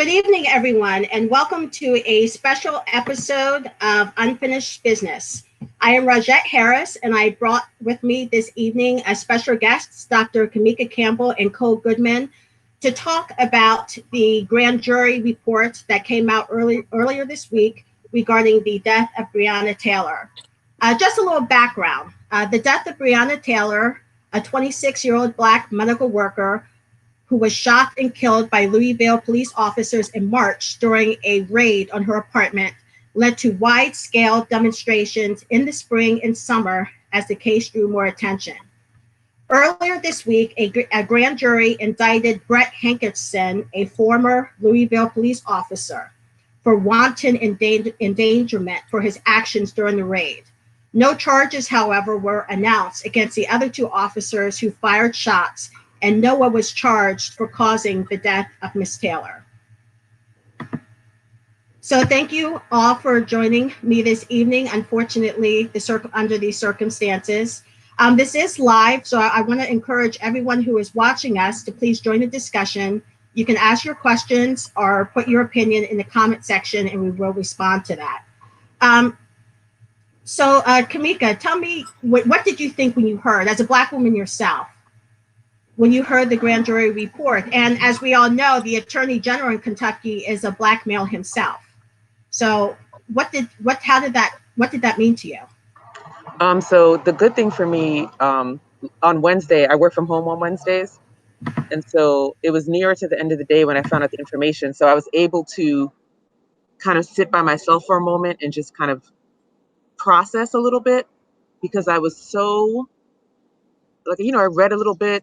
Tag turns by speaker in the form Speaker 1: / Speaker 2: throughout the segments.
Speaker 1: Good evening, everyone, and welcome to a special episode of Unfinished Business. I am Rogette Harris, and I brought with me this evening as special guests Dr. Kamika Campbell and Cole Goodman to talk about the grand jury report that came out earlier this week regarding the death of Breonna Taylor. Just a little background. The death of Breonna Taylor, a 26-year-old Black medical worker who was shot and killed by Louisville police officers in March during a raid on her apartment, led to wide-scale demonstrations in the spring and summer as the case drew more attention. Earlier this week, a grand jury indicted Brett Hankerson, a former Louisville police officer, for wanton endangerment for his actions during the raid. No charges, however, were announced against the other two officers who fired shots, and no one was charged for causing the death of Miss Taylor. So thank you all for joining me this evening. Unfortunately, under these circumstances, this is live, so I want to encourage everyone who is watching us to please join the discussion. You can ask your questions or put your opinion in the comment section, and we will respond to that. Kamika, tell me, what did you think when you heard, as a Black woman yourself, when you heard the grand jury report? And as we all know, the Attorney General in Kentucky is a Black male himself. So what did that mean to you?
Speaker 2: So the good thing for me, on Wednesday, I work from home on Wednesdays. And so it was nearer to the end of the day when I found out the information. So I was able to kind of sit by myself for a moment and just kind of process a little bit, because I was so, I read a little bit,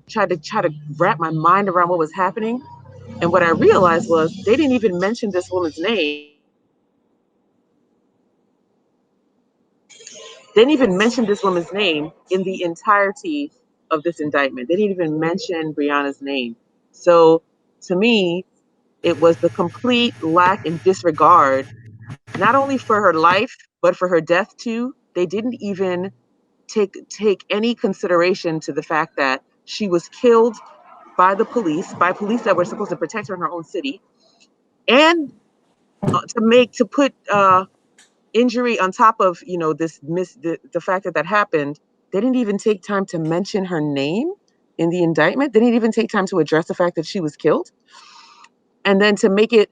Speaker 2: tried to wrap my mind around what was happening. And what I realized was they didn't even mention this woman's name. They didn't even mention this woman's name in the entirety of this indictment. They didn't even mention Breonna's name. So to me, it was the complete lack and disregard, not only for her life, but for her death too. They didn't even take any consideration to the fact that she was killed by police that were supposed to protect her in her own city, and to put injury on top of the fact that happened. They didn't even take time to mention her name in the indictment. They didn't even take time to address the fact that she was killed. And then to make it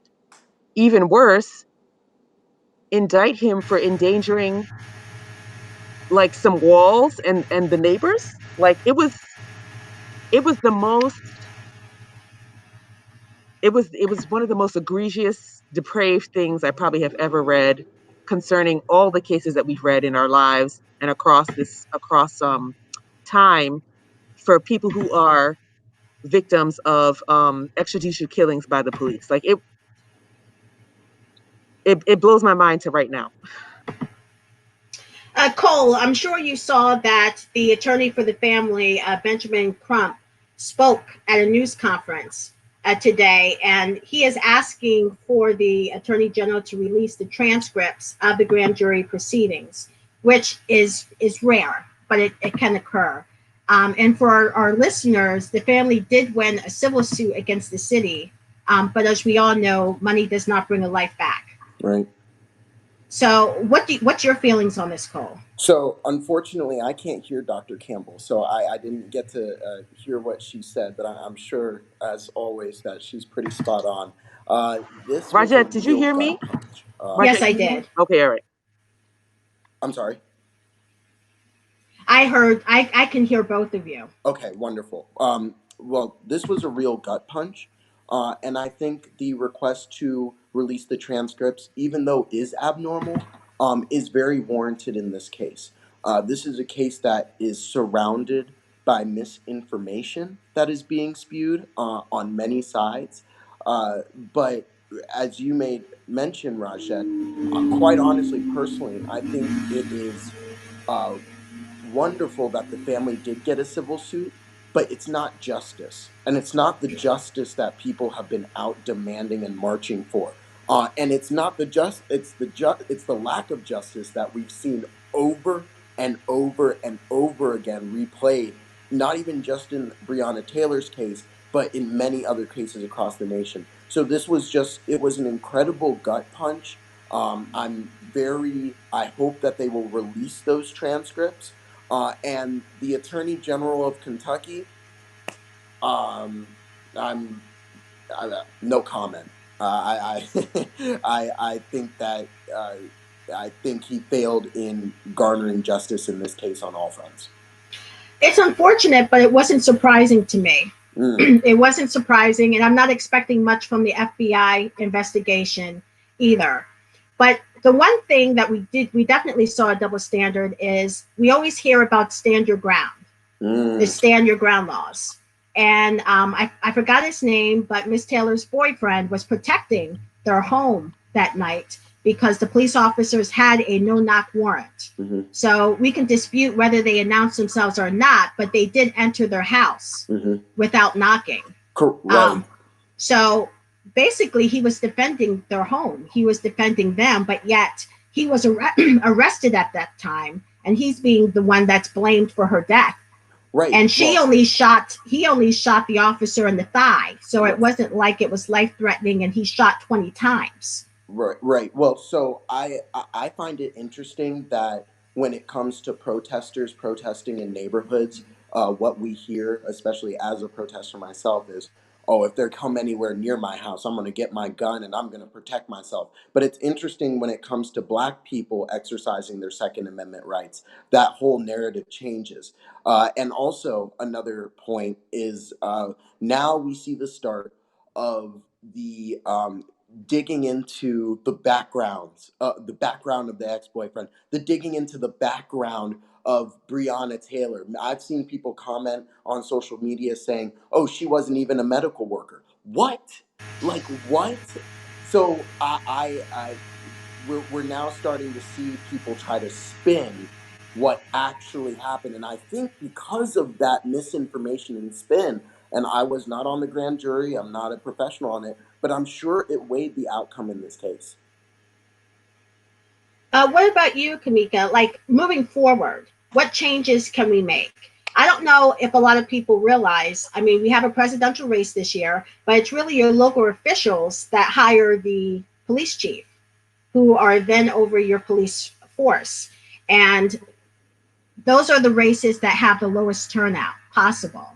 Speaker 2: even worse, indict him for endangering like some walls and the neighbors. Like it was the most, it was one of the most egregious, depraved things I probably have ever read concerning all the cases that we've read in our lives and across time, for people who are victims of extrajudicial killings by the police. Like it blows my mind to right now.
Speaker 1: Cole, I'm sure you saw that the attorney for the family, Benjamin Crump, spoke at a news conference today, and he is asking for the Attorney General to release the transcripts of the grand jury proceedings, which is rare, but it can occur. And for our listeners, the family did win a civil suit against the city, but as we all know, money does not bring a life back.
Speaker 3: Right.
Speaker 1: So what's your feelings on this, Cole?
Speaker 3: So unfortunately, I can't hear Dr. Campbell, so I didn't get to hear what she said, but I'm sure, as always, that she's pretty spot on. This
Speaker 2: Rogette, did you hear me?
Speaker 1: Yes, I did.
Speaker 2: Okay, all right.
Speaker 3: I'm sorry.
Speaker 1: I heard. I can hear both of you.
Speaker 3: Okay, wonderful. Well, this was a real gut punch, and I think the request to release the transcripts, even though is abnormal, is very warranted in this case. This is a case that is surrounded by misinformation that is being spewed on many sides. But as you made mention, Rajat, quite honestly, personally, I think it is wonderful that the family did get a civil suit, but it's not justice, and it's not the justice that people have been out demanding and marching for. And it's not it's the lack of justice that we've seen over and over and over again replayed, not even just in Breonna Taylor's case, but in many other cases across the nation. So this was just, it was an incredible gut punch. I hope that they will release those transcripts. And the Attorney General of Kentucky, um, I'm, no comment. I think that I think he failed in garnering justice in this case on all fronts.
Speaker 1: It's unfortunate, but it wasn't surprising to me.
Speaker 3: Mm,
Speaker 1: It wasn't surprising, and I'm not expecting much from the FBI investigation either. But the one thing that we definitely saw a double standard is we always hear about stand your ground, the
Speaker 3: mm,
Speaker 1: stand your ground laws. And I forgot his name, but Miss Taylor's boyfriend was protecting their home that night because the police officers had a no knock warrant.
Speaker 3: mm-hmm,
Speaker 1: So we can dispute whether they announced themselves or not, but they did enter their house
Speaker 3: mm-hmm.
Speaker 1: without knocking.
Speaker 3: Right,
Speaker 1: So basically, he was defending their home. He was defending them, but yet he was arrested at that time, and he's being the one that's blamed for her death.
Speaker 3: right.
Speaker 1: And
Speaker 3: Well,
Speaker 1: he only shot the officer in the thigh, so it
Speaker 3: right.
Speaker 1: wasn't like it was life threatening, and he shot 20 times.
Speaker 3: Right, right. Well, so I find it interesting that when it comes to protesters protesting in neighborhoods, what we hear, especially as a protester myself, is, oh, if they come anywhere near my house, I'm going to get my gun and I'm going to protect myself. But it's interesting when it comes to Black people exercising their Second Amendment rights, that whole narrative changes. And also, another point is now we see the start of the digging into the background of the ex-boyfriend, the digging into the background of Breonna Taylor. I've seen people comment on social media saying, "Oh, she wasn't even a medical worker." What? Like what? So we're now starting to see people try to spin what actually happened, and I think because of that misinformation and spin, and I was not on the grand jury, I'm not a professional on it, but I'm sure it weighed the outcome in this case.
Speaker 1: What about you, Kamika? Like moving forward, what changes can we make? I don't know if a lot of people realize. I mean, we have a presidential race this year, but it's really your local officials that hire the police chief, who are then over your police force. And those are the races that have the lowest turnout possible.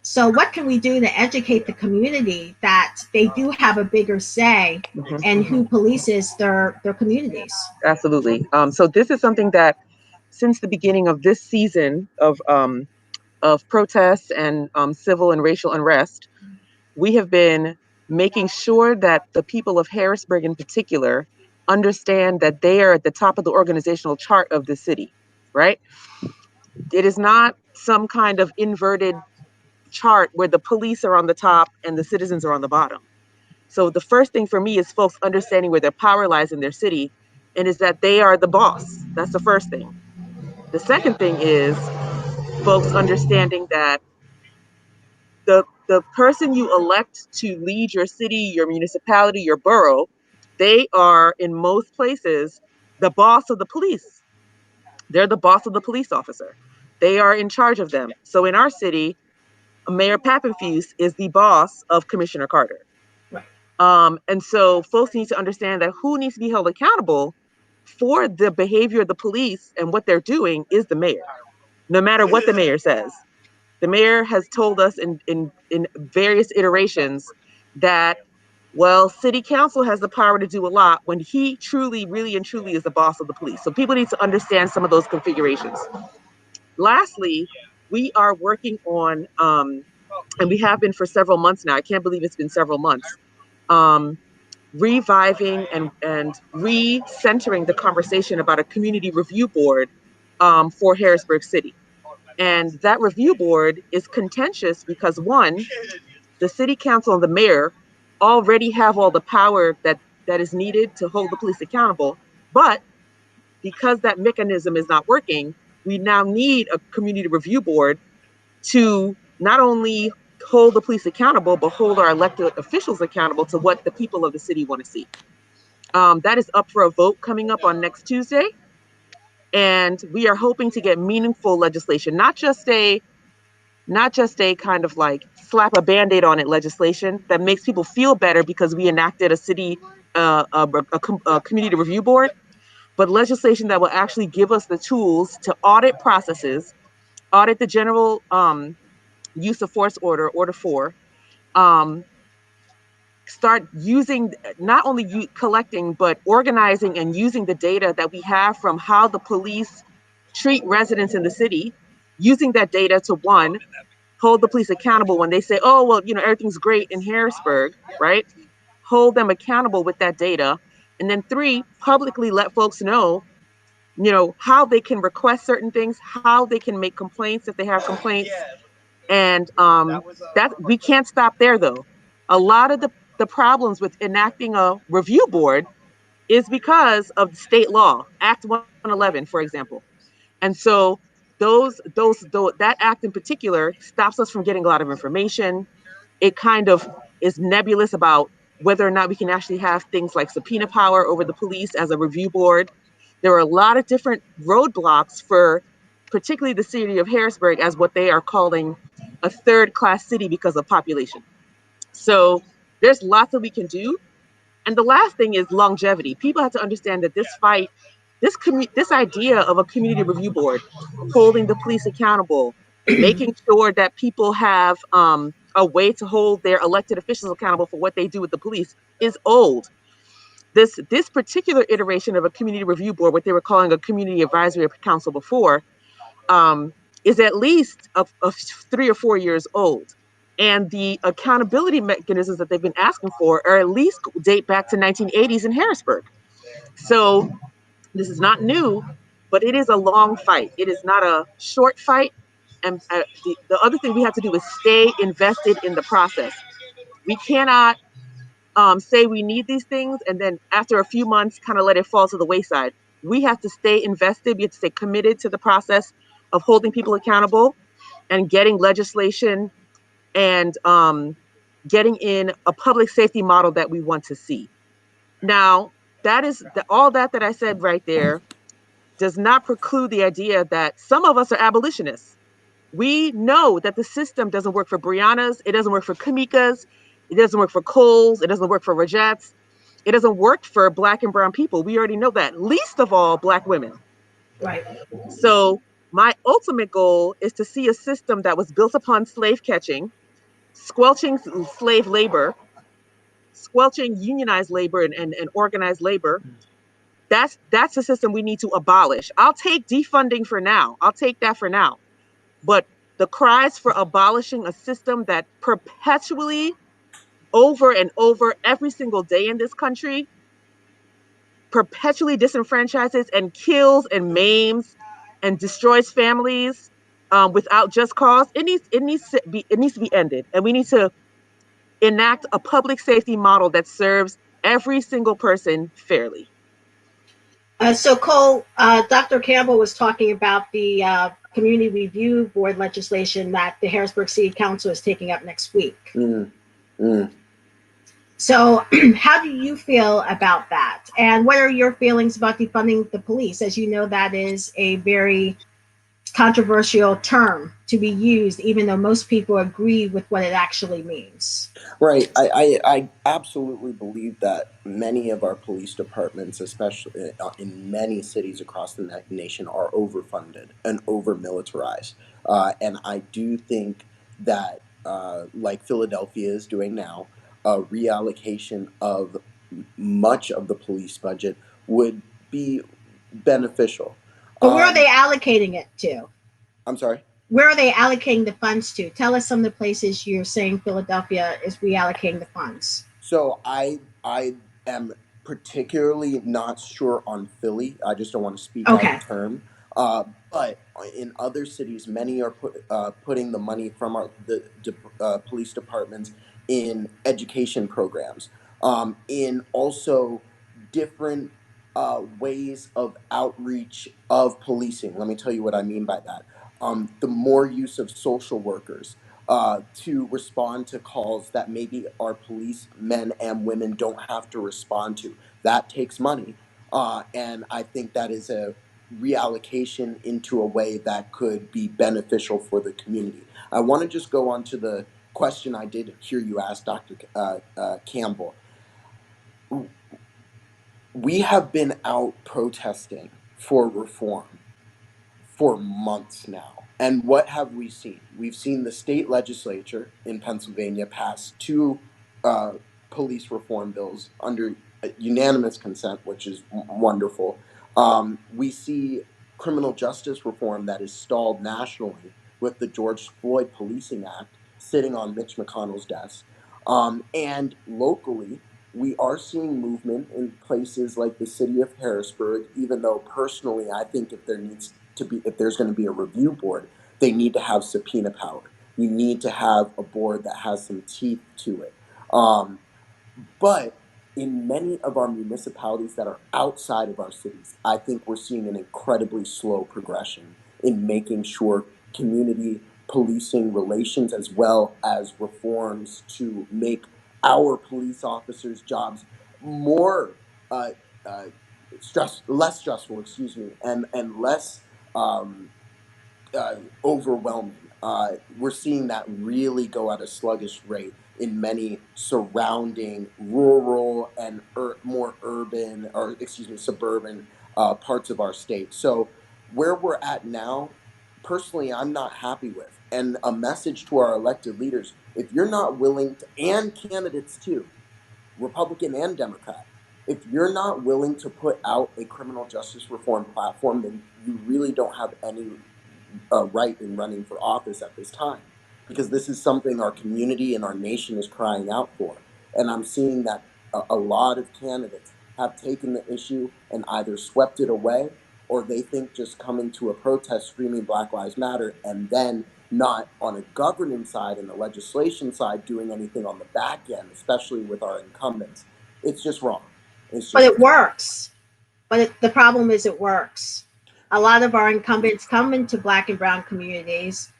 Speaker 1: So, what can we do to educate the community that they do have a bigger say in who polices their communities?
Speaker 2: Absolutely. So this is something that since the beginning of this season of protests and civil and racial unrest, we have been making sure that the people of Harrisburg in particular understand that they are at the top of the organizational chart of the city, right? It is not some kind of inverted chart where the police are on the top and the citizens are on the bottom. So the first thing for me is folks understanding where their power lies in their city and is that they are the boss. That's the first thing. The second thing is folks understanding that the person you elect to lead your city, your municipality, your borough, they are in most places the boss of the police. They're the boss of the police officer. They are in charge of them. So in our city, Mayor Pappenfuse is the boss of Commissioner Carter.
Speaker 1: Right.
Speaker 2: And so folks need to understand that who needs to be held accountable for the behavior of the police and what they're doing is the mayor, no matter what the mayor says. The mayor has told us in various iterations that, well, city council has the power to do a lot when he truly, really, and truly is the boss of the police. So people need to understand some of those configurations. Lastly, we are working on, and we have been for several months now. I can't believe it's been several months. Reviving and re-centering the conversation about a community review board for Harrisburg City. And that review board is contentious because one, the city council and the mayor already have all the power that is needed to hold the police accountable. But because that mechanism is not working, we now need a community review board to not only hold the police accountable, but hold our elected officials accountable to what the people of the city want to see. That is up for a vote coming up on next Tuesday. And we are hoping to get meaningful legislation, not just a not just a kind of like slap a band-aid on it legislation that makes people feel better because we enacted a city a community review board, but legislation that will actually give us the tools to audit processes, audit the general use of force order 4, um, start using, not only collecting but organizing and using the data that we have from how the police treat residents in the city, using that data to, one, hold the police accountable when they say, oh, well, everything's great in Harrisburg, right? Hold them accountable with that data. And then 3, publicly let folks know, how they can request certain things, how they can make complaints if they have complaints. And that we can't stop there, though. A lot of the problems with enacting a review board is because of the state law, Act 111, for example. And so that act in particular stops us from getting a lot of information. It kind of is nebulous about whether or not we can actually have things like subpoena power over the police as a review board. There are a lot of different roadblocks for particularly the city of Harrisburg as what they are calling a third class city because of population. So there's lots that we can do. And the last thing is longevity. People have to understand that this fight, this idea of a community review board, holding the police accountable, making sure that people have a way to hold their elected officials accountable for what they do with the police, is old. This particular iteration of a community review board, what they were calling a community advisory council before, is at least of 3 or 4 years old. And the accountability mechanisms that they've been asking for are at least date back to 1980s in Harrisburg. So this is not new, but it is a long fight. It is not a short fight. And the other thing we have to do is stay invested in the process. We cannot say we need these things and then after a few months kind of let it fall to the wayside. We have to stay invested. We have to stay committed to the process of holding people accountable and getting legislation and getting in a public safety model that we want to see. Now, all that I said right there does not preclude the idea that some of us are abolitionists. We know that the system doesn't work for Breonnas, it doesn't work for Kamikas, it doesn't work for Coles, it doesn't work for Rogettes, it doesn't work for Black and brown people. We already know that, least of all Black women.
Speaker 1: Right.
Speaker 2: So my ultimate goal is to see a system that was built upon slave catching, squelching slave labor, squelching unionized labor and organized labor. That's a system we need to abolish. I'll take defunding for now. I'll take that for now. But the cries for abolishing a system that perpetually, over and over, every single day in this country, perpetually disenfranchises and kills and maims and destroys families without just cause, it needs to be ended. And we need to enact a public safety model that serves every single person fairly.
Speaker 1: So, Cole, Dr. Campbell was talking about the community review board legislation that the Harrisburg City Council is taking up next week.
Speaker 3: Mm, mm.
Speaker 1: So, how do you feel about that? And what are your feelings about defunding the police? As you know, that is a very controversial term to be used, even though most people agree with what it actually means.
Speaker 3: Right. I absolutely believe that many of our police departments, especially in many cities across the nation, are overfunded and over militarized. And I do think that, like Philadelphia is doing now, a reallocation of much of the police budget would be beneficial.
Speaker 1: But where are they
Speaker 3: Um,
Speaker 1: allocating it to?
Speaker 3: I'm sorry.
Speaker 1: Where are they allocating the funds to? Tell us some of the places you're saying Philadelphia is reallocating the funds.
Speaker 3: So I am particularly not sure on Philly. I just don't want to speak out of
Speaker 1: Okay.
Speaker 3: term. But in other cities, many are putting the money from the police departments in education programs, in also different ways of outreach of policing. Let me tell you what I mean by that. The more use of social workers to respond to calls that maybe our police men and women don't have to respond to. That takes money. And I think that is a reallocation into a way that could be beneficial for the community. I want to just go on to the question I did hear you ask, Dr. Campbell. We have been out protesting for reform for months now. And what have we seen? We've seen the state legislature in Pennsylvania pass two uh, police reform bills under unanimous consent, which is wonderful. We see criminal justice reform that is stalled nationally with the George Floyd Policing Act sitting on Mitch McConnell's desk. And locally, we are seeing movement in places like the city of Harrisburg, even though personally I think if there's going to be a review board, they need to have subpoena power. You need to have a board that has some teeth to it. But in many of our municipalities that are outside of our cities, I think we're seeing an incredibly slow progression in making sure community policing relations as well as reforms to make our police officers' jobs more uh, uh, less stressful, excuse me, and less um, overwhelming. We're seeing that really go at a sluggish rate in many surrounding rural and more urban, or excuse me, suburban parts of our state. So where we're at now, personally, I'm not happy with. And a message to our elected leaders: if you're not willing to, and candidates too, Republican and Democrat, if you're not willing to put out a criminal justice reform platform, then you really don't have any right in running for office at this time, because this is something our community and our nation is crying out for. And I'm seeing that a lot of candidates have taken the issue and either swept it away, or they think just coming to a protest screaming Black Lives Matter and then not on a governing side and the legislation side doing anything on the back end, especially with our incumbents. It's just wrong. It's
Speaker 1: But
Speaker 3: just
Speaker 1: it works. The problem is it works. A lot of our incumbents come into Black and Brown communities.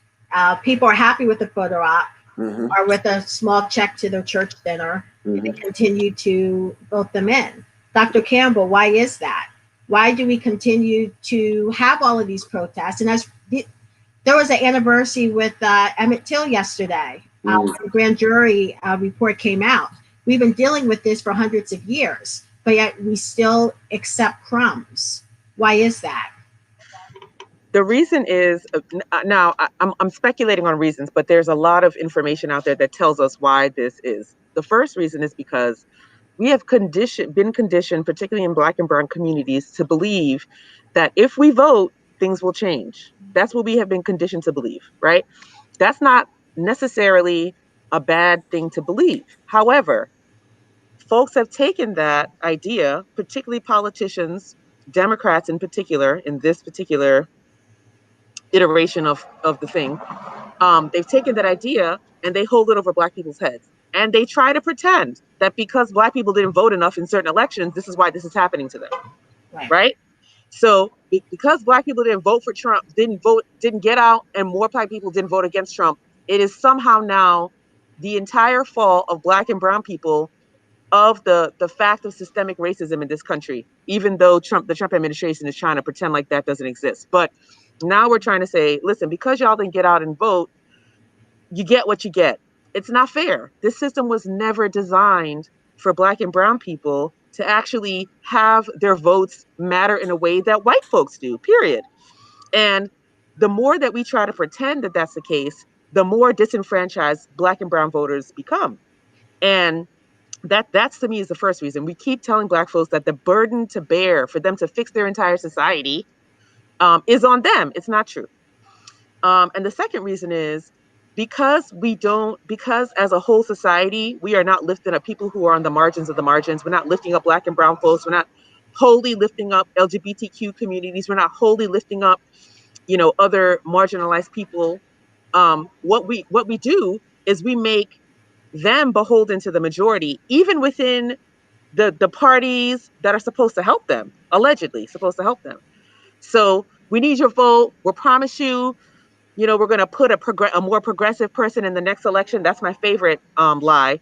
Speaker 1: People are happy with the photo op
Speaker 3: mm-hmm.
Speaker 1: or with a small check to their church dinner,
Speaker 3: Mm-hmm.
Speaker 1: and continue to vote them in. Dr. Campbell, why is that? Why do we continue to have all of these protests? And there was an anniversary with Emmett Till yesterday. The grand jury report came out. We've been dealing with this for hundreds of years, but yet we still accept crumbs. Why is that?
Speaker 2: The reason is now I'm speculating on reasons, but there's a lot of information out there that tells us why this is. The first reason is because we have been conditioned, particularly in Black and Brown communities, to believe that if we vote, things will change. That's what we have been conditioned to believe, right? That's not necessarily a bad thing to believe. However, folks have taken that idea, particularly politicians, Democrats in particular, in this particular iteration of the thing, they've taken that idea and they hold it over Black people's heads. And they try to pretend that because Black people didn't vote enough in certain elections, this is why this is happening to them, right? So because Black people didn't vote for Trump, didn't get out, and more Black people didn't vote against Trump, it is somehow now the entire fall of Black and Brown people of the fact of systemic racism in this country, even though the Trump administration is trying to pretend like that doesn't exist. But now we're trying to say, listen, because y'all didn't get out and vote, you get what you get. It's not fair. This system was never designed for Black and Brown people to actually have their votes matter in a way that white folks do, period. And the more that we try to pretend that that's the case, the more disenfranchised Black and Brown voters become. And that's to me is the first reason. We keep telling Black folks that the burden to bear for them to fix their entire society is on them. It's not true. And the second reason is because as a whole society, we are not lifting up people who are on the margins of the margins. We're not lifting up Black and Brown folks. We're not wholly lifting up LGBTQ communities. We're not wholly lifting up, other marginalized people. What we do is we make them beholden to the majority, even within the parties that are supposed to help them, allegedly supposed to help them. So we need your vote. We'll promise you, we're going to put a more progressive person in the next election. That's my favorite lie.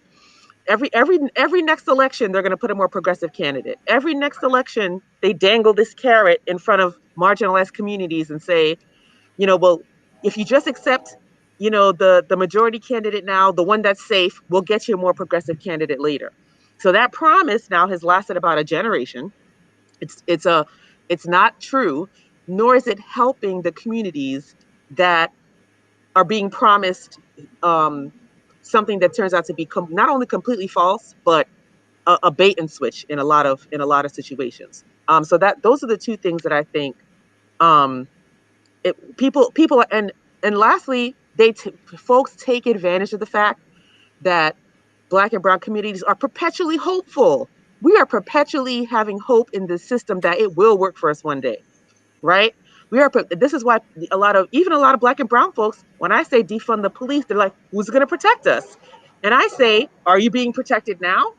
Speaker 2: Every next election, they're going to put a more progressive candidate. Every next election, they dangle this carrot in front of marginalized communities and say, well, if you just accept, the majority candidate now, the one that's safe, we'll get you a more progressive candidate later. So that promise now has lasted about a generation. It's not true, nor is it helping the communities that are being promised something that turns out to be not only completely false, but a bait and switch in a lot of situations. So that those are the two things that I think um, people and lastly, folks take advantage of the fact that Black and Brown communities are perpetually hopeful. We are perpetually having hope in this system that it will work for us one day, right? This is why even a lot of Black and Brown folks, when I say defund the police, they're like, who's going to protect us? And I say, are you being protected now?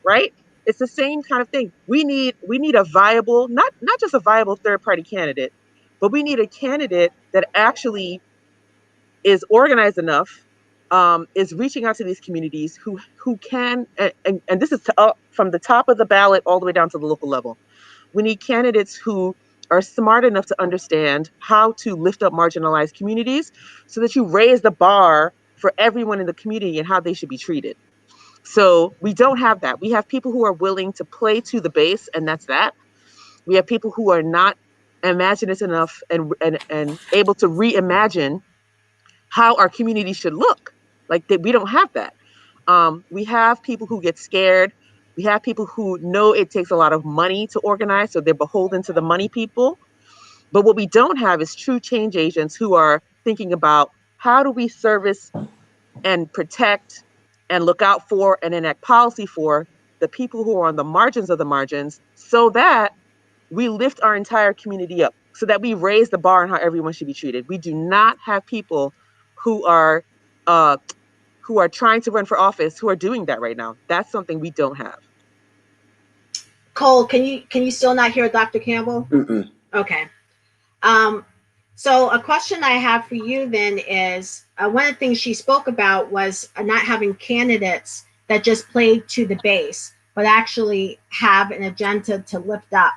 Speaker 2: Right? It's the same kind of thing. We need a viable, not just a viable third party candidate, but we need a candidate that actually is organized enough, is reaching out to these communities who can, and this is from the top of the ballot all the way down to the local level. We need candidates who are smart enough to understand how to lift up marginalized communities so that you raise the bar for everyone in the community and how they should be treated. So we don't have that. We have people who are willing to play to the base, and that's that. We have people who are not imaginative enough and able to reimagine how our community should look. Like that, we don't have that. We have people who get scared. We have people who know it takes a lot of money to organize, so they're beholden to the money people. But what we don't have is true change agents who are thinking about how do we service and protect and look out for and enact policy for the people who are on the margins of the margins so that we lift our entire community up, so that we raise the bar on how everyone should be treated. We do not have people who are uh, who are trying to run for office who are doing that right now. That's something we don't have.
Speaker 1: Cole, can you still not hear Dr. Campbell?
Speaker 3: Mm-mm.
Speaker 1: Okay. Um, so a question I have for you then is one of the things she spoke about was not having candidates that just played to the base, but actually have an agenda to lift up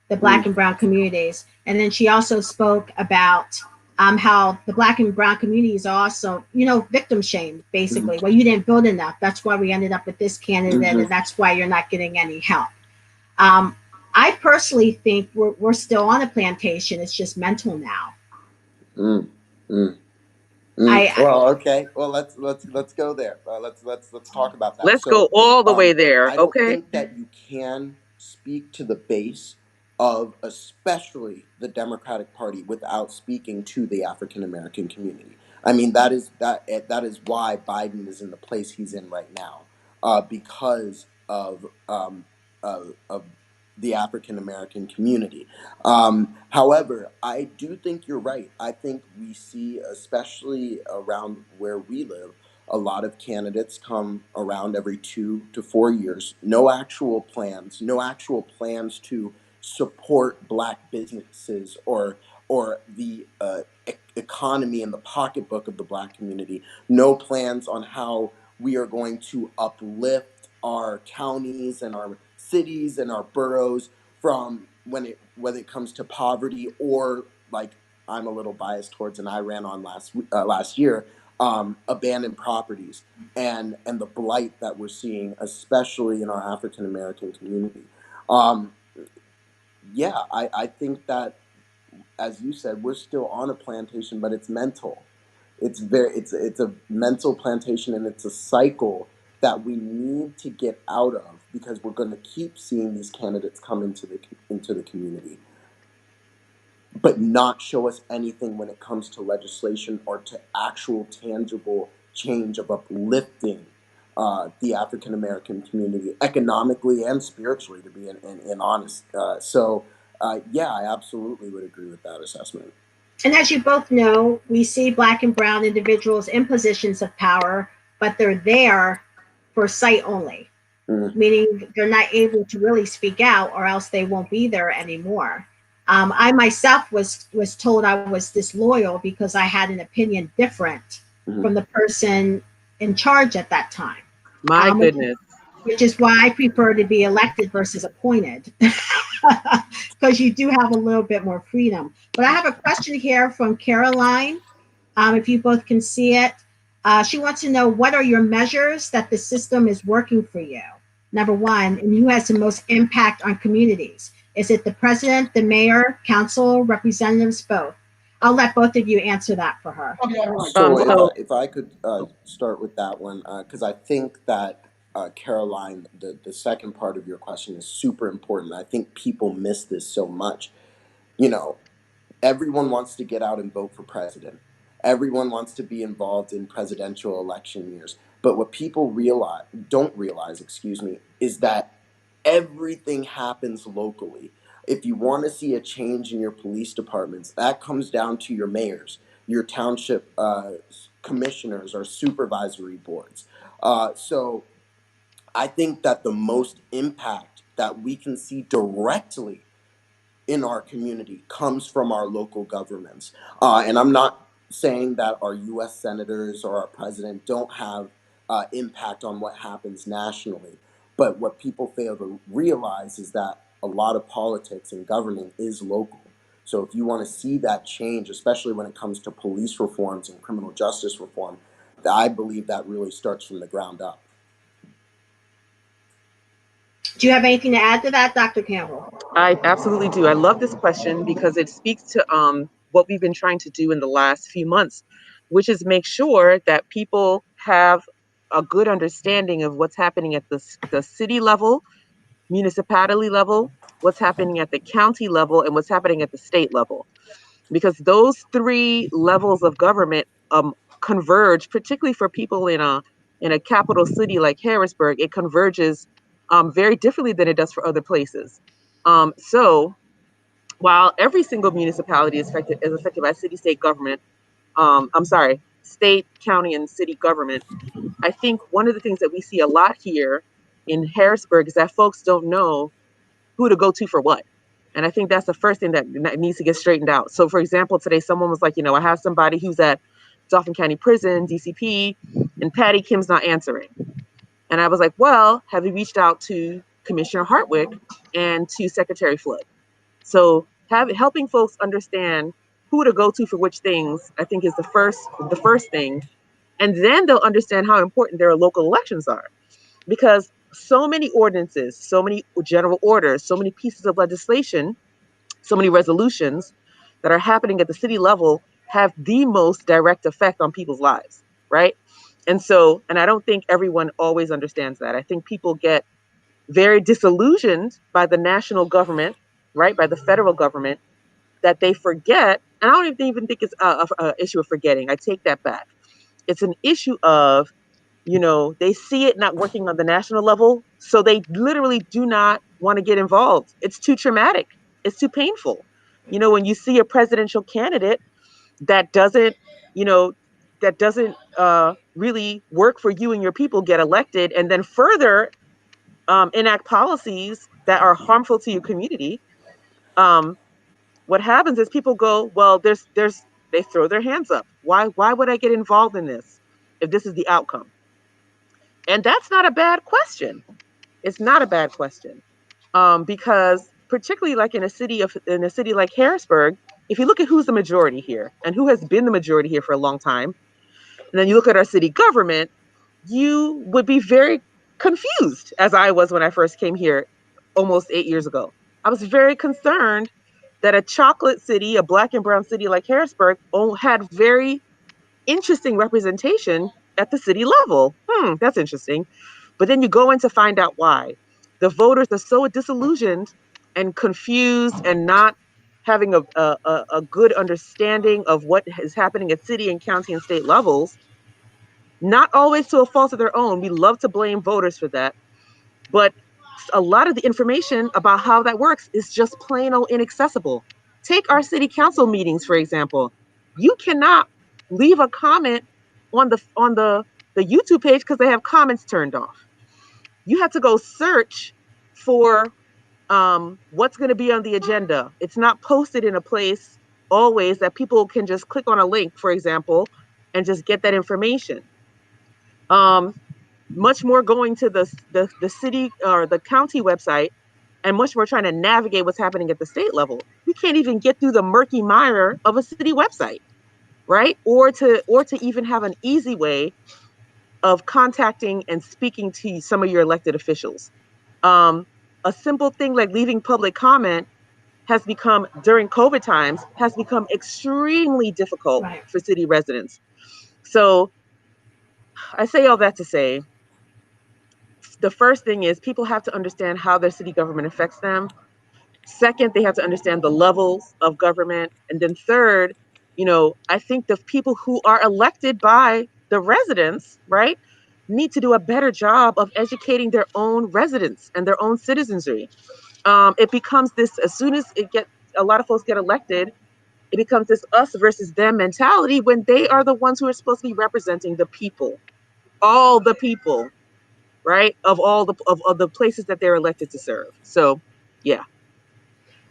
Speaker 1: the Black and Brown communities. And then she also spoke about how the Black and Brown communities are also, victim shamed, basically. Well, you didn't build enough. That's why we ended up with this candidate, and that's why you're not getting any help. I personally think we're still on a plantation. It's just mental now.
Speaker 3: Mm, mm,
Speaker 1: I
Speaker 3: Well, okay. Well, let's go there. Let's talk about that.
Speaker 2: Let's go all the way there.
Speaker 3: I don't
Speaker 2: Okay.
Speaker 3: think that you can speak to the base of especially the Democratic Party without speaking to the African American community. I mean, that is why Biden is in the place he's in right now, because of the African American community. However, I do think you're right. I think we see, especially around where we live, a lot of candidates come around every 2 to 4 years. No actual plans to support Black businesses or the economy and the pocketbook of the Black community. No plans on how we are going to uplift our counties and our cities and our boroughs from when it comes to poverty, or, like, I'm a little biased towards, and I ran on last year, abandoned properties and the blight that we're seeing, especially in our African American community. Um, yeah, I think that, as you said, we're still on a plantation, but it's mental. It's a mental plantation, and it's a cycle that we need to get out of, because we're going to keep seeing these candidates come into the community, but not show us anything when it comes to legislation or to actual tangible change of uplifting the African American community economically and spiritually, to be in honest. Yeah, I absolutely would agree with that assessment.
Speaker 1: And as you both know, we see Black and Brown individuals in positions of power, but they're there for sight only, meaning they're not able to really speak out, or else they won't be there anymore. I myself was told I was disloyal because I had an opinion different from the person in charge at that time.
Speaker 2: My goodness.
Speaker 1: Which is why I prefer to be elected versus appointed. because you do have a little bit more freedom. But I have a question here from Caroline. If you both can see it, she wants to know, what are your measures that the system is working for you? Number one, and who has the most impact on communities? Is it the president, the mayor, council, representatives, both? I'll let both of you answer that for her.
Speaker 3: So
Speaker 2: So
Speaker 3: if I could start with that one, because I think that Caroline, the second part of your question is super important. I think people miss this so much. You know, everyone wants to get out and vote for president. Everyone wants to be involved in presidential election years. But what people don't realize, excuse me, is that everything happens locally. If you want to see a change in your police departments, that comes down to your mayors, your township commissioners, or supervisory boards. So I think that the most impact that we can see directly in our community comes from our local governments. And I'm not saying that our US senators or our president don't have impact on what happens nationally. But what people fail to realize is that a lot of politics and governing is local. So if you want to see that change, especially when it comes to police reforms and criminal justice reform, I believe that really starts from the ground up.
Speaker 1: Do you have anything to add to that, Dr. Campbell?
Speaker 2: I absolutely do. I love this question because it speaks to what we've been trying to do in the last few months, which is make sure that people have a good understanding of what's happening at the city level, municipality level, what's happening at the county level, and what's happening at the state level. Because those three levels of government converge, particularly for people in a capital city like Harrisburg. It converges very differently than it does for other places. So while every single municipality is affected by city state government, I'm sorry, state, county, and city government, I think one of the things that we see a lot here in Harrisburg is that folks don't know who to go to for what. And I think that's the first thing that needs to get straightened out. So, for example, today someone was like, I have somebody who's at Dauphin County Prison, DCP, and Patty Kim's not answering. And I was like, well, have you reached out to Commissioner Hartwick and to Secretary Flood? So helping folks understand who to go to for which things, I think, is the first thing. And then they'll understand how important their local elections are. Because so many ordinances, so many general orders, so many pieces of legislation, so many resolutions that are happening at the city level have the most direct effect on people's lives, right? And I don't think everyone always understands that. I think people get very disillusioned by the national government, right, by the federal government, that they forget. And I don't even think it's a issue of forgetting. I take that back. It's an issue of, they see it not working on the national level, so they literally do not want to get involved. It's too traumatic. It's too painful. When you see a presidential candidate that doesn't, you know, that doesn't really work for you and your people get elected, and then further enact policies that are harmful to your community, um, what happens is people go, well, they throw their hands up. Why would I get involved in this if this is the outcome? And that's not a bad question. It's not a bad question, because particularly like in a city like Harrisburg, if you look at who's the majority here and who has been the majority here for a long time, and then you look at our city government, you would be very confused, as I was when I first came here almost 8 years ago. I was very concerned that a chocolate city, a black and brown city like Harrisburg, had very interesting representation at the city level. That's interesting. But then you go in to find out why. The voters are so disillusioned and confused and not having a good understanding of what is happening at city and county and state levels, not always to a fault of their own. We love to blame voters for that. But a lot of the information about how that works is just plain old inaccessible. Take our city council meetings, for example. You cannot leave a comment on the YouTube page because they have comments turned off. You have to go search for what's going to be on the agenda. It's not posted in a place always that people can just click on a link, for example, and just get that information. Um, Much more going to the city or the county website and much more trying to navigate what's happening at the state level. We can't even get through the murky mire of a city website, right? Or to even have an easy way of contacting and speaking to some of your elected officials. Um, a simple thing like leaving public comment has become, during COVID times, has become extremely difficult
Speaker 1: Right.
Speaker 2: for city residents. So I say all that to say, the first thing is people have to understand how their city government affects them. Second, they have to understand the levels of government. And then third, I think the people who are elected by the residents, right, need to do a better job of educating their own residents and their own citizenry. It becomes this, as soon as a lot of folks get elected, it becomes this us versus them mentality when they are the ones who are supposed to be representing the people, all the people, right, of all of the places that they're elected to serve. So, yeah.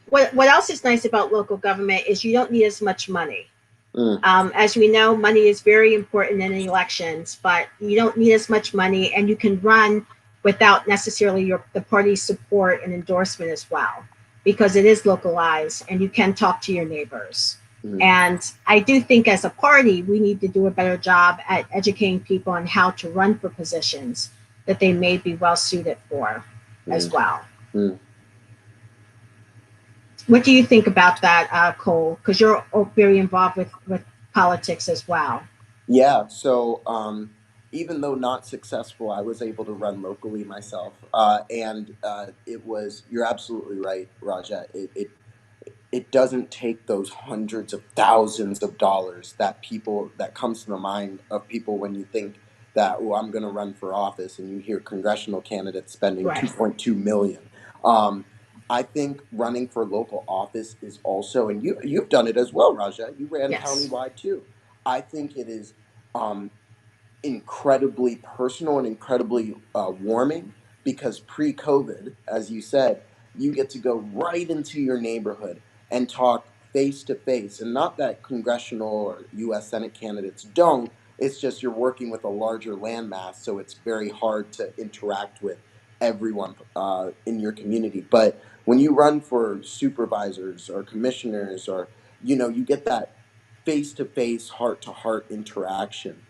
Speaker 1: What else is nice about local government is you don't need as much money.
Speaker 3: Mm,
Speaker 1: As we know, money is very important in elections, but you don't need as much money, and you can run without necessarily the party's support and endorsement as well, because it is localized and you can talk to your neighbors.
Speaker 3: mm,
Speaker 1: And I do think as a party, we need to do a better job at educating people on how to run for positions that they may be well suited for as
Speaker 3: mm,
Speaker 1: well.
Speaker 3: mm.
Speaker 1: What do you think about that, Cole? Because you're very involved with politics as well.
Speaker 3: Yeah, so even though not successful, I was able to run locally myself. And it was, you're absolutely right, Raja. It doesn't take those hundreds of thousands of dollars that comes to the mind of people when you think that, oh, I'm going to run for office, and you hear congressional candidates spending
Speaker 1: Right.
Speaker 3: 2.2 million. Um, I think running for local office is also, and you've done it as well, Raja. You ran
Speaker 1: Yes.
Speaker 3: countywide too. I think it is um, incredibly personal and incredibly warming, because pre-COVID, as you said, you get to go right into your neighborhood and talk face to face. And not that congressional or U.S. Senate candidates don't, it's just you're working with a larger landmass, so it's very hard to interact with everyone in your community. But when you run for supervisors or commissioners, or you get that face to face, heart to heart interaction,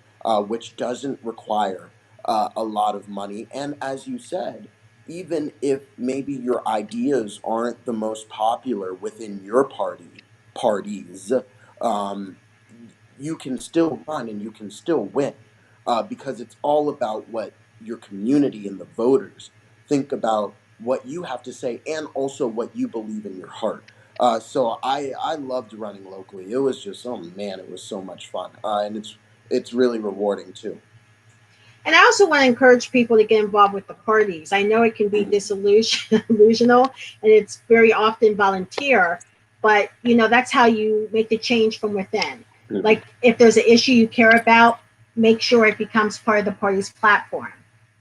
Speaker 3: which doesn't require a lot of money. And as you said, even if maybe your ideas aren't the most popular within your parties, um, you can still run and you can still win, because it's all about what your community and the voters think about what you have to say, and also what you believe in your heart. So I loved running locally. It was just, oh man, it was so much fun, and it's really rewarding too.
Speaker 1: And I also want to encourage people to get involved with the parties. I know it can be disillusional and it's very often volunteer, but that's how you make the change from within.
Speaker 3: Mhm.
Speaker 1: Like if there's an issue you care about, make sure it becomes part of the party's platform.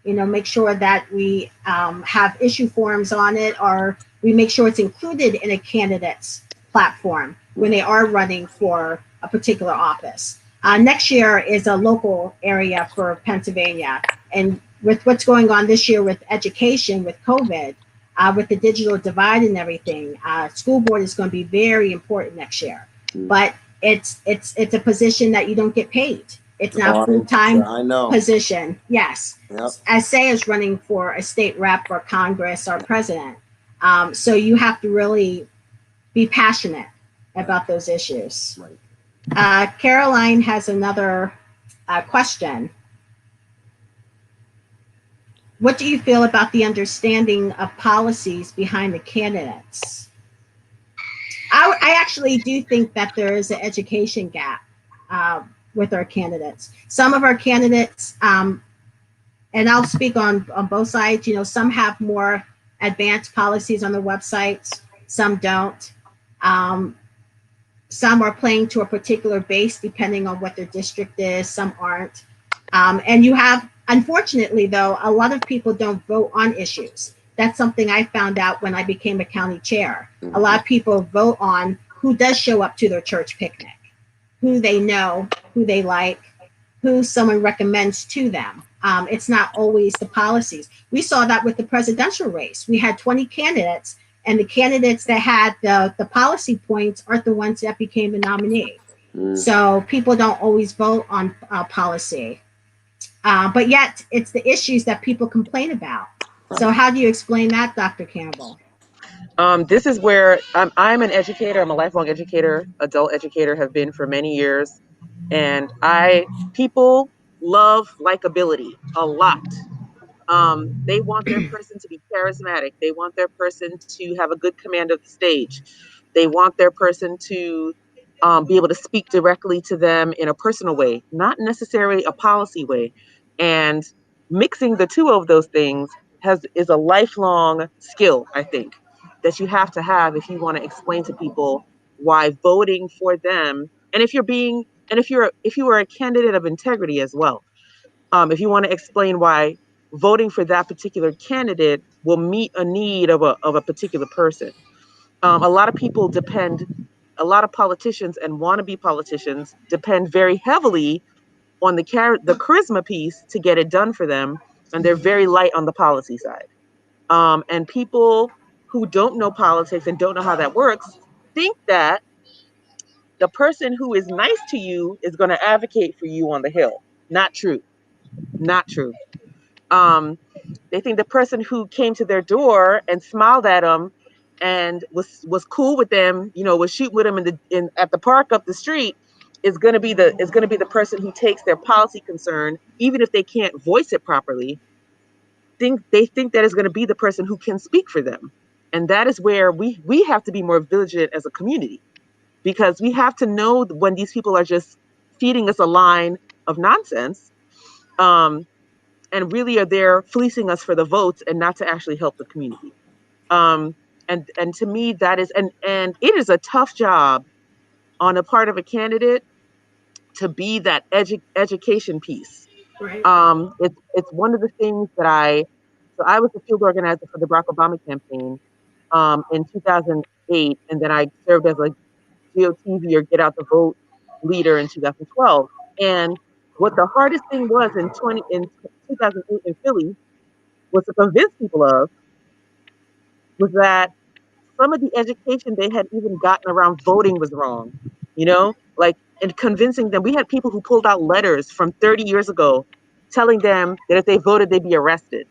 Speaker 1: Make sure that we have issue forums on it, or we make sure it's included in a candidate's platform when
Speaker 3: Mhm.
Speaker 1: they are running for a particular office. Next year is a local area for Pennsylvania. And with what's going on this year with education, with COVID, with the digital divide and everything, school board is going to be very important next year.
Speaker 3: Mhm.
Speaker 1: But it's a position that you don't get paid. It's not a
Speaker 3: Oh,
Speaker 1: full-time
Speaker 3: I know.
Speaker 1: position. Yes.
Speaker 3: Yep.
Speaker 1: As say is running for a state rep or Congress or president. So you have to really be passionate
Speaker 3: Right.
Speaker 1: about those issues.
Speaker 3: Right.
Speaker 1: Caroline has another question. What do you feel about the understanding of policies behind the candidates? I actually do think that there is an education gap with our candidates. Some of our candidates, and I'll speak on both sides, some have more advanced policies on their websites, some don't. Um, some are playing to a particular base depending on what their district is, some aren't. And you have, unfortunately, though, a lot of people don't vote on issues. That's something I found out when I became a county chair. A
Speaker 3: Mhm.
Speaker 1: lot of people vote on who does show up to their church picnic, who they know, who they like, who someone recommends to them. It's not always the policies. We saw that with the presidential race. We had 20 candidates, and the candidates that had the policy points aren't the ones that became the nominee.
Speaker 3: Mm.
Speaker 1: So people don't always vote on policy. But yet, it's the issues that people complain about. So, how do you explain that, Dr. Campbell?
Speaker 2: This is where I'm an educator. I'm a lifelong educator, adult educator, have been for many years. And people love likability a lot. They want their person to be charismatic. They want their person to have a good command of the stage. They want their person to be able to speak directly to them in a personal way, not necessarily a policy way. And mixing the two of those things is a lifelong skill, I think, that you have to have if you want to explain to people why voting for them, and if you are a candidate of integrity as well, if you want to explain why voting for that particular candidate will meet a need of a particular person. A lot of people depend, a lot of politicians and wannabe politicians depend very heavily on the charisma piece to get it done for them, and they're very light on the policy side. And people who don't know politics and don't know how that works think that the person who is nice to you is going to advocate for you on the Hill. Not true. Not true. Um, they think the person who came to their door and smiled at them and was cool with them, was shooting with them in at the park up the street, is gonna be the person who takes their policy concern, even if they can't voice it properly. They think that is going to be the person who can speak for them, and that is where we have to be more vigilant as a community, because we have to know when these people are just feeding us a line of nonsense. Um, and really are there fleecing us for the votes and not to actually help the community. Um, and to me, that is and it is a tough job on the part of a candidate to be that education piece.
Speaker 1: Right.
Speaker 2: It's one of the things that I was the field organizer for the Barack Obama campaign in 2008, and then I served as a GOTV, or Get Out the Vote, leader in 2012. And what the hardest thing was in 2008 in Philly was to convince people of was that some of the education they had even gotten around voting was wrong. Like, and convincing them. We had people who pulled out letters from 30 years ago telling them that if they voted, they'd be arrested,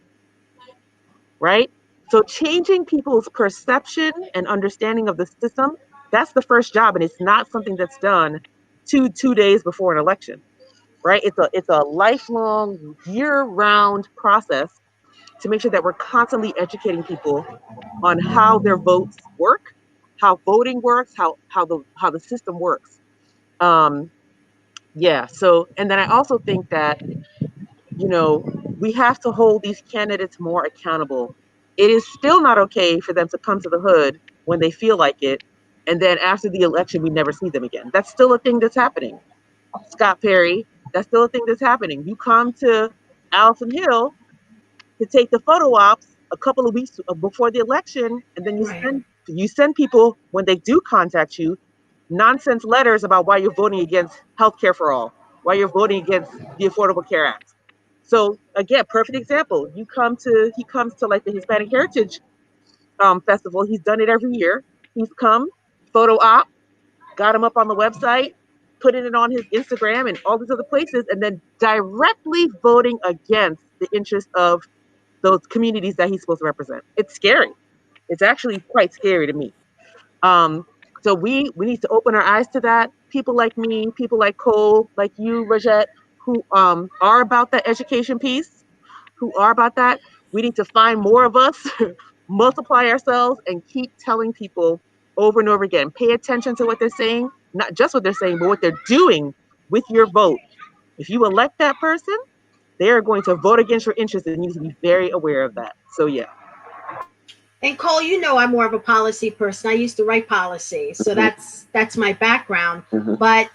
Speaker 2: right? So changing people's perception and understanding of the system, that's the first job. And it's not something that's done two days before an election, right? It's a lifelong, year-round process to make sure that we're constantly educating people on how their votes work, how voting works, how the system works. Um, yeah. So, and then I also think that we have to hold these candidates more accountable. It is still not okay for them to come to the hood when they feel like it, and then after the election, we never see them again. That's still a thing that's happening. Scott Perry, that's still a thing that's happening. You come to Allison Hill to take the photo ops a couple of weeks before the election, and then
Speaker 1: Right.
Speaker 2: you send people, when they do contact you, nonsense letters about why you're voting against health care for all, why you're voting against the Affordable Care Act. So again, perfect example. He comes to like the Hispanic Heritage Festival. He's done it every year. He's come, photo op, got him up on the website, putting it on his Instagram and all these other places, and then directly voting against the interest of those communities that he's supposed to represent. It's scary. It's actually quite scary to me. Um, so we need to open our eyes to that. People like me, people like Cole, like you, Rogette, who are about that education piece, who are about that. We need to find more of us, multiply ourselves, and keep telling people over and over again. Pay attention to what they're saying, not just what they're saying, but what they're doing with your vote. If you elect that person, they are going to vote against your interests, and you need to be very aware of that. So yeah.
Speaker 1: And Cole, I'm more of a policy person. I used to write policy, so
Speaker 3: Mhm.
Speaker 1: that's my background.
Speaker 3: Mhm.
Speaker 1: But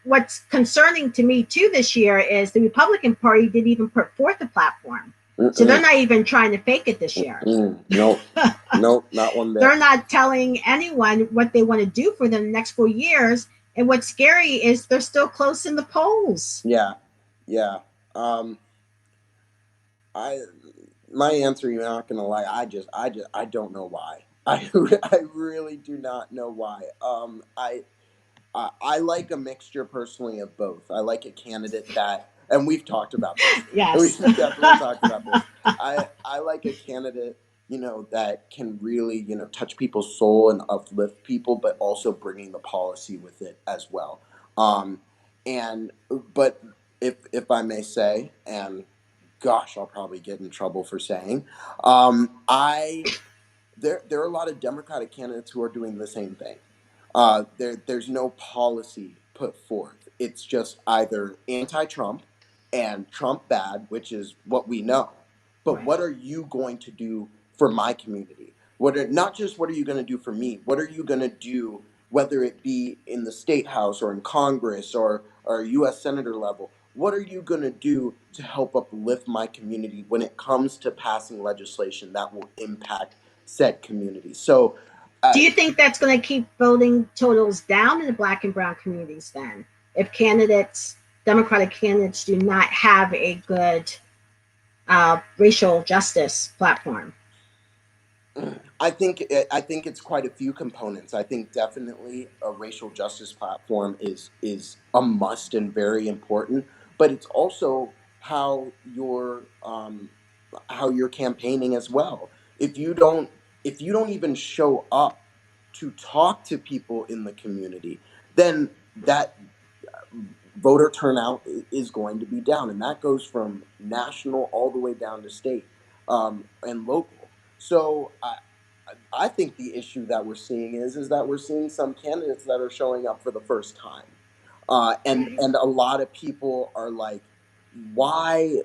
Speaker 1: what's concerning to me too this year is the Republican Party didn't even put forth a platform, so they're
Speaker 3: Mm-mm.
Speaker 1: not even trying to fake it this year.
Speaker 3: Nope. Nope. Not one bit.
Speaker 1: They're not telling anyone what they want to do for them the next 4 years. And what's scary is they're still close in the polls.
Speaker 3: Yeah. Yeah. Um, I my answer, you're not gonna lie. I don't know why. I really do not know why. I like a mixture personally of both. I like a candidate that, and we've talked about this. We've
Speaker 1: Yes.
Speaker 3: definitely talked about this. I like a candidate, that can really, touch people's soul and uplift people, but also bringing the policy with it as well. Um, and but if I may say, and gosh, I'll probably get in trouble for saying, I there are a lot of Democratic candidates who are doing the same thing. There's no policy put forth. It's just either anti-Trump and Trump bad, which is what we know. But
Speaker 1: Right.
Speaker 3: what are you going to do for my community? Not just what are you going to do for me? What are you going to do, whether it be in the state house or in Congress or U.S. senator level? What are you going to do to help uplift my community when it comes to passing legislation that will impact said community? So,
Speaker 1: Do
Speaker 3: uh,
Speaker 1: you think that's going to keep voting totals down in the black and brown communities then? If candidates, Democratic candidates, do not have a good racial justice platform?
Speaker 3: I think it's quite a few components. I think definitely a racial justice platform is a must and very important, but it's also how you're campaigning as well. If you don't even show up to talk to people in the community, then that voter turnout is going to be down, and that goes from national all the way down to state, and local. So I think the issue that we're seeing is that we're seeing some candidates that are showing up for the first time, and a lot of people are like, why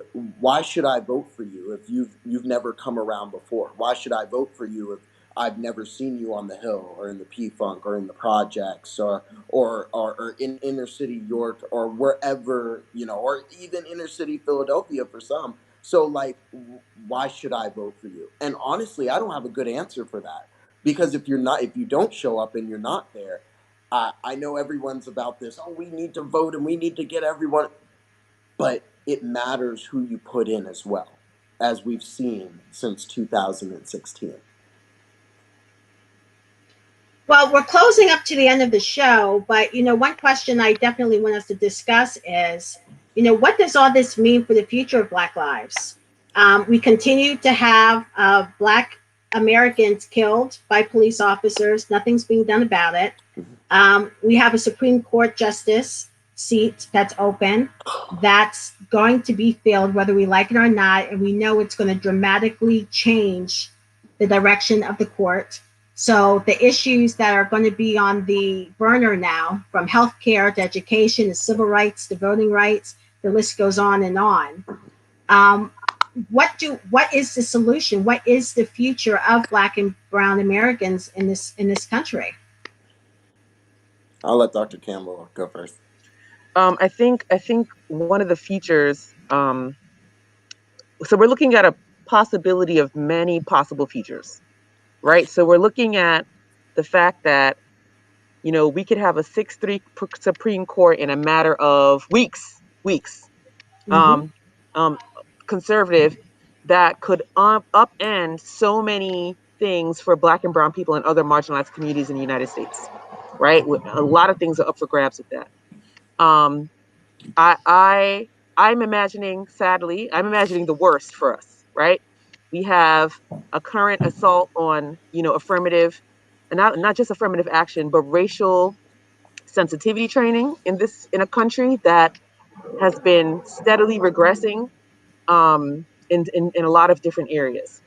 Speaker 3: should I vote for you if you've never come around before? Why should I vote for you if I've never seen you on the Hill or in the P Funk or in the projects or in inner city York or wherever, or even inner city Philadelphia for some. So like, why should I vote for you? And honestly, I don't have a good answer for that, because if you don't show up and you're not there, I know everyone's about this. Oh, we need to vote and we need to get everyone, but it matters who you put in as well, as we've seen since 2016.
Speaker 1: Well, we're closing up to the end of the show, but one question I definitely want us to discuss is, what does all this mean for the future of Black lives? We continue to have Black Americans killed by police officers. Nothing's being done about it. We have a Supreme Court justice seat that's open, that's going to be filled, whether we like it or not, and we know it's going to dramatically change the direction of the court. So the issues that are going to be on the burner now, from healthcare to education to civil rights to voting rights, the list goes on and on. Um, what is the solution? What is the future of Black and Brown Americans in this country?
Speaker 3: I'll let Dr. Campbell go first.
Speaker 2: I think one of the features. So we're looking at a possibility of many possible features, right? So we're looking at the fact that we could have a 6-3 Supreme Court in a matter of weeks,
Speaker 1: Mm-hmm.
Speaker 2: um, um, conservative, that could upend so many things for Black and Brown people and other marginalized communities in the United States, right? A lot of things are up for grabs with that. Um, I, I, sadly, I'm imagining the worst for us, right? We have a current assault on, affirmative, and not just affirmative action, but racial sensitivity training in a country that has been steadily regressing, in a lot of different areas.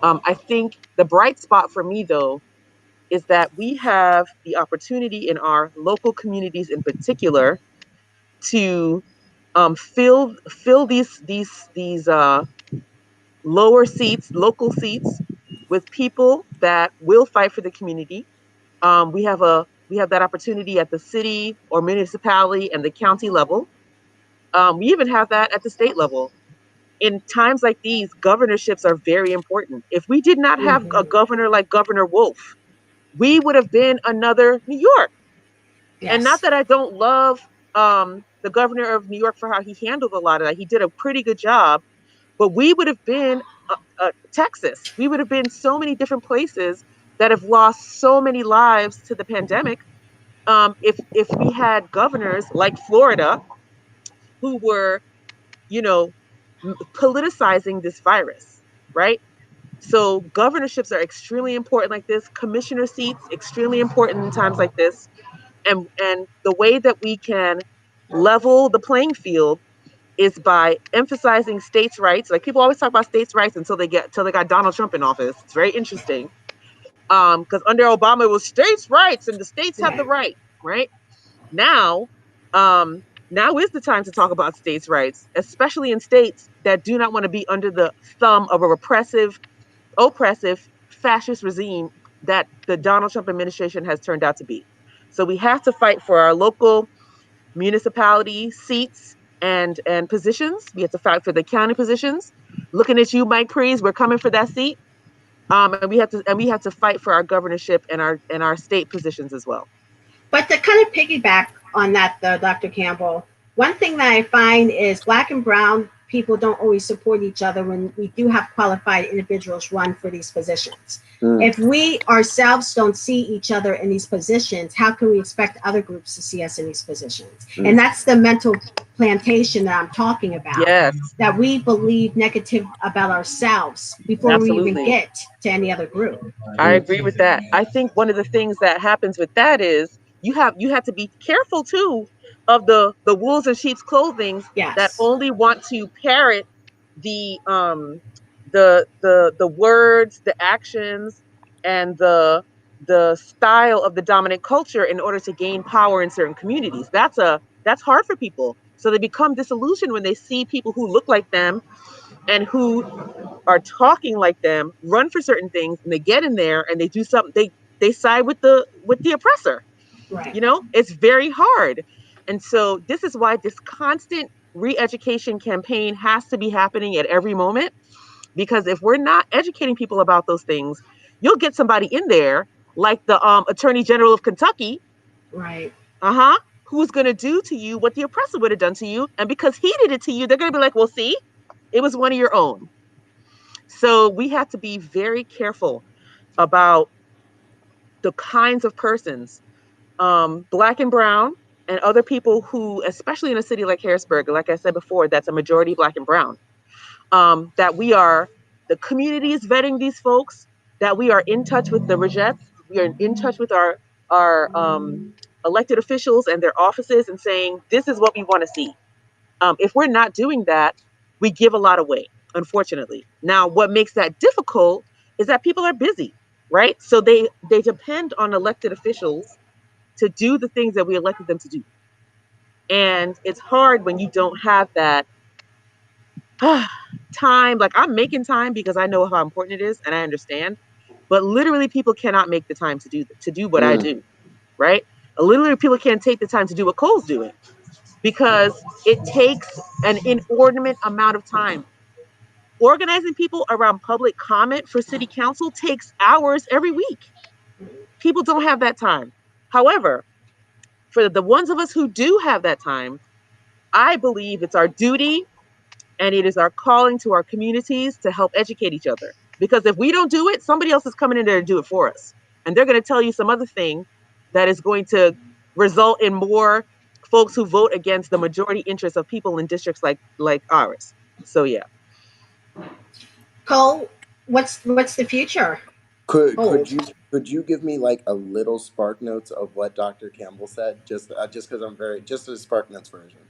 Speaker 2: I think the bright spot for me, though, is that we have the opportunity in our local communities in particular to fill these local seats, with people that will fight for the community. We have that opportunity at the city or municipality and the county level. We even have that at the state level. In times like these, governorships are very important. If we did not have a
Speaker 1: Mm-hmm.
Speaker 2: governor like Governor Wolf, we would have been another New York. And not
Speaker 1: Yes.
Speaker 2: that I don't love the governor of New York for how he handled a lot of that. He did a pretty good job. But we would have been Texas. We would have been so many different places that have lost so many lives to the pandemic. If we had governors like Florida who were, you know, politicizing this virus, right? So governorships are extremely important like this. Commissioner seats extremely important in times like this. And the way that we can level the playing field is by emphasizing states' rights. Like people always talk about states' rights until they got Donald Trump in office. It's very interesting. Because under Obama it was states' rights and the states have the right? Now, now is the time to talk about states' rights, especially in states that do not want to be under the thumb of a oppressive fascist regime that the Donald Trump administration has turned out to be. So we have to fight for our local municipality seats and positions. We have to fight for the county positions. Looking at you, Mike Prees, we're coming for that seat. And we have to fight for our governorship and our state positions as well.
Speaker 1: But to kind of piggyback on that, though, Dr. Campbell, one thing that I find is Black and Brown people don't always support each other when we do have qualified individuals run for these positions. If we ourselves don't see each other in these positions, how can we expect other groups to see us in these positions? And that's the mental plantation that I'm talking about.
Speaker 2: Yes,
Speaker 1: That we believe negative about ourselves before we even
Speaker 2: absolutely.
Speaker 1: get to any other group.
Speaker 2: I agree with that. I think one of the things that happens with that is you have to be careful too of the wolves in sheep's clothing that
Speaker 1: Yes.
Speaker 2: only want to parrot the words, the actions, and the style of the dominant culture in order to gain power in certain communities. That's hard for people. So they become disillusioned when they see people who look like them and who are talking like them run for certain things, and they get in there and they do something, they side with the oppressor.
Speaker 1: Right.
Speaker 2: It's very hard. And so this is why this constant re-education campaign has to be happening at every moment, because if we're not educating people about those things, you'll get somebody in there like the attorney general of Kentucky,
Speaker 1: Right.
Speaker 2: who's going to do to you what the oppressor would have done to you, and because he did it to you, they're going to be like, well, see, it was one of your own. So we have to be very careful about the kinds of persons, Black and Brown, and other people who, especially in a city like Harrisburg, like I said before, that's a majority Black and Brown, that the community is vetting these folks, that we are in touch with the Rogettes, we are in touch with our elected officials and their offices and saying, this is what we want to see. If we're not doing that, we give a lot away, unfortunately. Now, what makes that difficult is that people are busy, right? So they depend on elected officials to do the things that we elected them to do. And it's hard when you don't have that time. Like I'm making time because I know how important it is and I understand. But literally, people cannot make the time to do what I do, right? Literally, people can't take the time to do what Cole's doing because it takes an inordinate amount of time. Organizing people around public comment for city council takes hours every week. People don't have that time. However, for the ones of us who do have that time, I believe it's our duty and it is our calling to our communities to help educate each other. Because if we don't do it, somebody else is coming in there to do it for us. And they're going to tell you some other thing that is going to result in more folks who vote against the majority interests of people in districts like ours. So yeah.
Speaker 1: Cole, what's the future
Speaker 3: Could could
Speaker 1: hold?
Speaker 3: you could you give me like a little spark notes of what Dr. Campbell said? Just because I'm very just a spark notes version.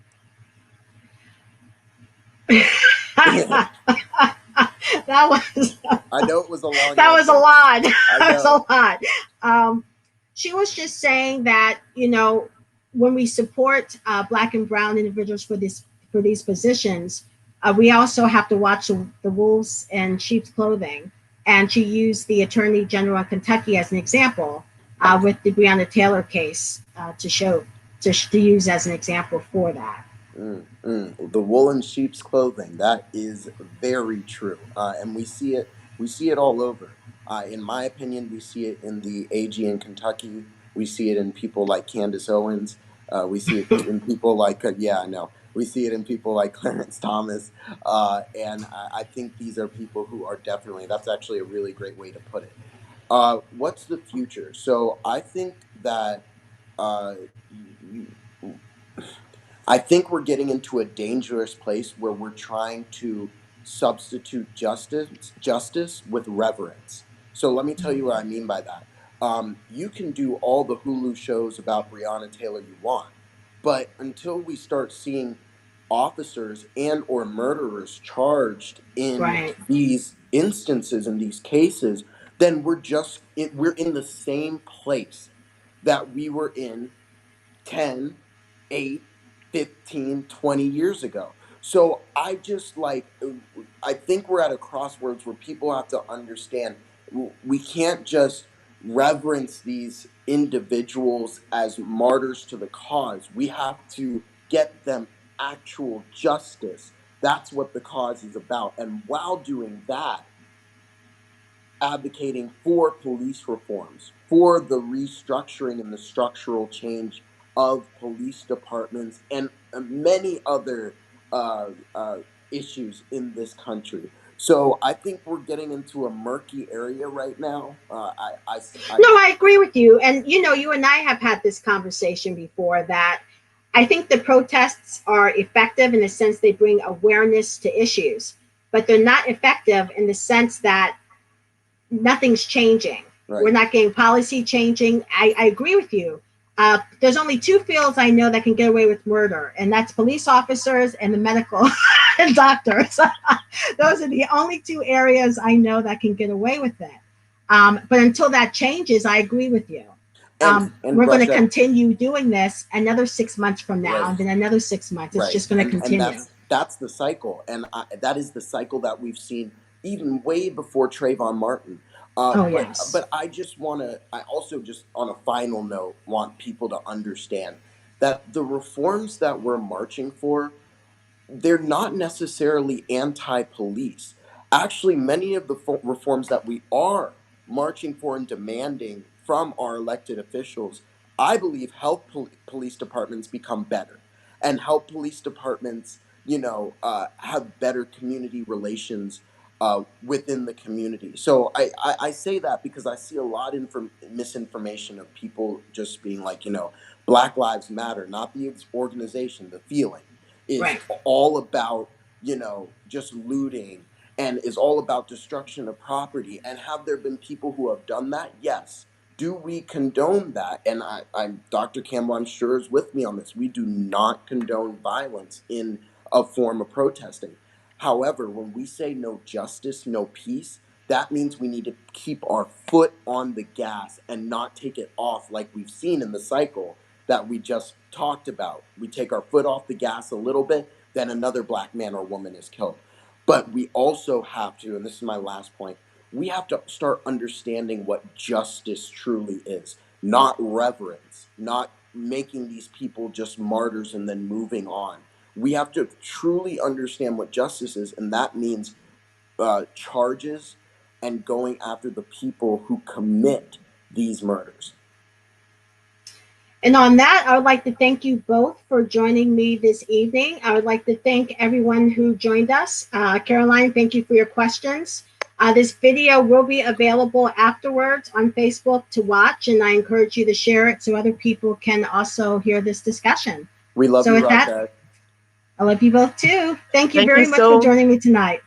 Speaker 1: that was
Speaker 3: I know it was a long
Speaker 1: that was a
Speaker 3: answer.
Speaker 1: lot.
Speaker 3: I
Speaker 1: That was a
Speaker 3: know.
Speaker 1: lot. She was just saying that when we support Black and Brown individuals for these positions, we also have to watch the wolves in sheep's clothing. And she used the Attorney General of Kentucky as an example with the Breonna Taylor case to use as an example for that.
Speaker 3: The wool in sheep's clothing. That is very true, and we see it. We see it all over. In my opinion, we see it in the AG in Kentucky. We see it in people like Candace Owens. We see it in people like yeah, I know. We see it in people like Clarence Thomas. And I think these are people who are definitely, that's actually a really great way to put it. What's the future? So I think that uh, I think we're getting into a dangerous place where we're trying to substitute justice with reverence. So let me tell you what I mean by that. You can do all the Hulu shows about Breonna Taylor you want, but until we start seeing officers and or murderers charged in
Speaker 1: Right.
Speaker 3: these instances, in these cases, then we're in the same place that we were in 10, 8, 15, 20 years ago. So I just like, I think we're at a crossroads where people have to understand we can't just reverence these individuals as martyrs to the cause. We have to get them actual justice. That's what the cause is about. And while doing that, advocating for police reforms, for the restructuring and the structural change of police departments and many other uh, uh, issues in this country. So I think we're getting into a murky area right now.
Speaker 1: No, I agree with you. And, you and I have had this conversation before that I think the protests are effective in the sense they bring awareness to issues, but they're not effective in the sense that nothing's changing. We're
Speaker 3: right.
Speaker 1: not getting policy changing. I agree with you. There's only two fields I know that can get away with murder, and that's police officers and the medical and doctors. Those are the only two areas I know that can get away with it. But until that changes, I agree with you.
Speaker 3: And
Speaker 1: We're going to
Speaker 3: Rogette,
Speaker 1: continue doing this another 6 months from now,
Speaker 3: right.
Speaker 1: and then another 6 months. It's
Speaker 3: Right,
Speaker 1: just going to
Speaker 3: and
Speaker 1: continue.
Speaker 3: that's the cycle, and that is the cycle that we've seen even way before Trayvon Martin.
Speaker 1: Oh,
Speaker 3: But
Speaker 1: yes.
Speaker 3: I just want to. I also just on a final note want people to understand that the reforms that we're marching for, they're not necessarily anti-police. Actually, many of the reforms that we are marching for and demanding from our elected officials, I believe, help police departments become better and help police departments, have better community relations within the community. So I say that because I see a lot of misinformation of people just being like, Black Lives Matter, not the organization, the feeling is
Speaker 1: Right.
Speaker 3: all about just looting and is all about destruction of property. And have there been people who have done that? Yes. Do we condone that? And I'm Dr. Campbell, I'm sure, is with me on this. We do not condone violence in a form of protesting. However, when we say no justice, no peace, that means we need to keep our foot on the gas and not take it off like we've seen in the cycle that we just talked about. We take our foot off the gas a little bit, then another Black man or woman is killed. But we also have to, and this is my last point, we have to start understanding what justice truly is, not reverence, not making these people just martyrs and then moving on. We have to truly understand what justice is, and that means charges and going after the people who commit these murders.
Speaker 1: And on that, I would like to thank you both for joining me this evening. I would like to thank everyone who joined us. Caroline, thank you for your questions. This video will be available afterwards on Facebook to watch, and I encourage you to share it so other people can also hear this discussion.
Speaker 3: We love
Speaker 1: So
Speaker 3: you,
Speaker 1: with that,
Speaker 3: Rogette.
Speaker 1: I love you both too. Thank you
Speaker 2: Thank you
Speaker 1: very much for
Speaker 2: so
Speaker 1: joining me tonight.